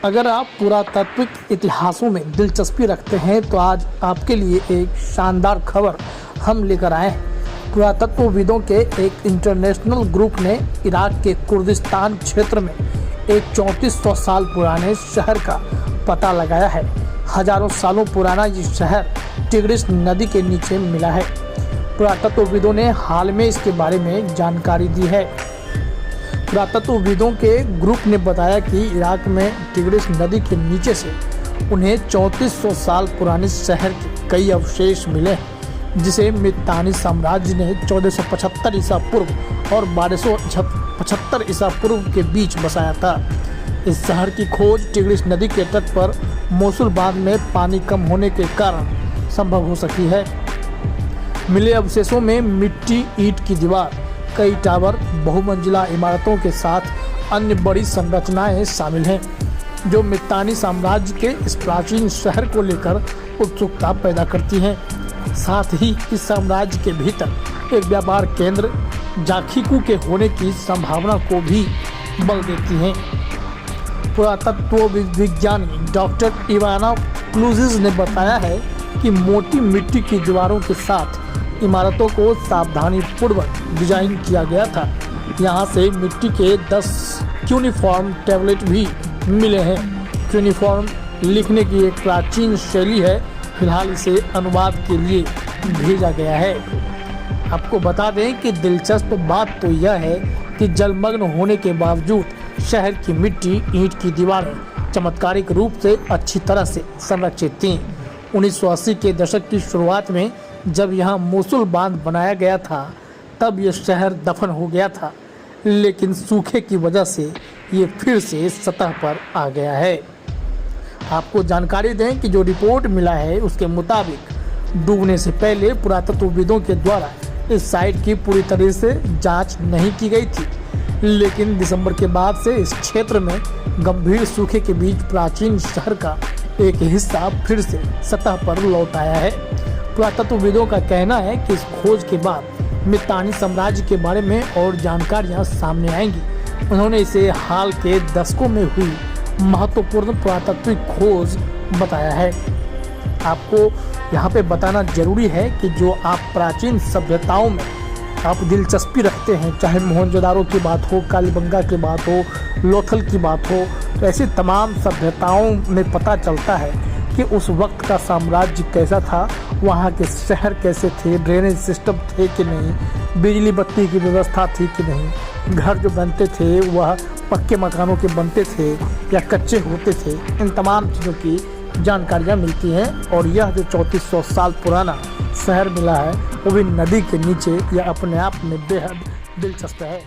अगर आप पुरातात्विक इतिहासों में दिलचस्पी रखते हैं तो आज आपके लिए एक शानदार खबर हम लेकर आए हैं। पुरातत्वविदों के एक इंटरनेशनल ग्रुप ने इराक के कुर्दिस्तान क्षेत्र में एक 3400 साल पुराने शहर का पता लगाया है। हजारों सालों पुराना ये शहर टिग्रिस नदी के नीचे मिला है। पुरातत्वविदों ने हाल में इसके बारे में जानकारी दी है। पुरातत्वविदों के ग्रुप ने बताया कि इराक में टिग्रिस नदी के नीचे से उन्हें 3400 साल पुराने शहर के कई अवशेष मिले हैं, जिसे मितानी साम्राज्य ने 1475 ईसा पूर्व और 1275 ईसा पूर्व के बीच बसाया था। इस शहर की खोज टिग्रिस नदी के तट पर मोसुल बांध में पानी कम होने के कारण संभव हो सकी है। मिले अवशेषों में मिट्टी, ईंट की दीवार, कई टावर, बहुमंजिला इमारतों के साथ अन्य बड़ी संरचनाएं शामिल हैं, जो मितानी साम्राज्य के इस प्राचीन शहर को लेकर उत्सुकता पैदा करती हैं। साथ ही इस साम्राज्य के भीतर एक व्यापार केंद्र जाखिकू के होने की संभावना को भी बल देती हैं। पुरातत्व विज्ञानी डॉक्टर इवाना क्लूजिस ने बताया है कि मोटी मिट्टी की दीवारों के साथ इमारतों को सावधानी पूर्वक डिजाइन किया गया था। यहाँ से मिट्टी के 10 क्यूनिफॉर्म टैबलेट भी मिले हैं। क्यूनिफॉर्म लिखने की एक प्राचीन शैली है। फिलहाल इसे अनुवाद के लिए भेजा गया है। आपको बता दें कि दिलचस्प बात तो यह है कि जलमग्न होने के बावजूद शहर की मिट्टी, ईंट की दीवारें चमत्कारिक रूप से अच्छी तरह से संरक्षित थीं। 1980 के दशक की शुरुआत में जब यहाँ मोसुल बांध बनाया गया था, तब यह शहर दफन हो गया था, लेकिन सूखे की वजह से ये फिर से सतह पर आ गया है। आपको जानकारी दें कि जो रिपोर्ट मिला है उसके मुताबिक डूबने से पहले पुरातत्वविदों के द्वारा इस साइट की पूरी तरह से जांच नहीं की गई थी, लेकिन दिसंबर के बाद से इस क्षेत्र में गंभीर सूखे के बीच प्राचीन शहर का एक हिस्सा फिर से सतह पर लौट आया है। पुरातत्वविदों का कहना है कि इस खोज के बाद मितानी साम्राज्य के बारे में और जानकारियां सामने आएंगी। उन्होंने इसे हाल के दशकों में हुई महत्वपूर्ण पुरातात्विक खोज बताया है। आपको यहाँ पे बताना जरूरी है कि जो आप प्राचीन सभ्यताओं में आप दिलचस्पी रखते हैं, चाहे मोहनजोदारो की बात हो, कालीबंगा की बात हो, लोथल की बात हो, तो ऐसी तमाम सभ्यताओं में पता चलता है कि उस वक्त का साम्राज्य कैसा था, वहाँ के शहर कैसे थे, ड्रेनेज सिस्टम थे कि नहीं, बिजली बत्ती की व्यवस्था थी कि नहीं, घर जो बनते थे वह पक्के मकानों के बनते थे या कच्चे होते थे। इन तमाम चीज़ों की जानकारियाँ मिलती हैं। और यह जो 3400 साल पुराना शहर मिला है वो भी नदी के नीचे, यह अपने आप में बेहद दिलचस्प है।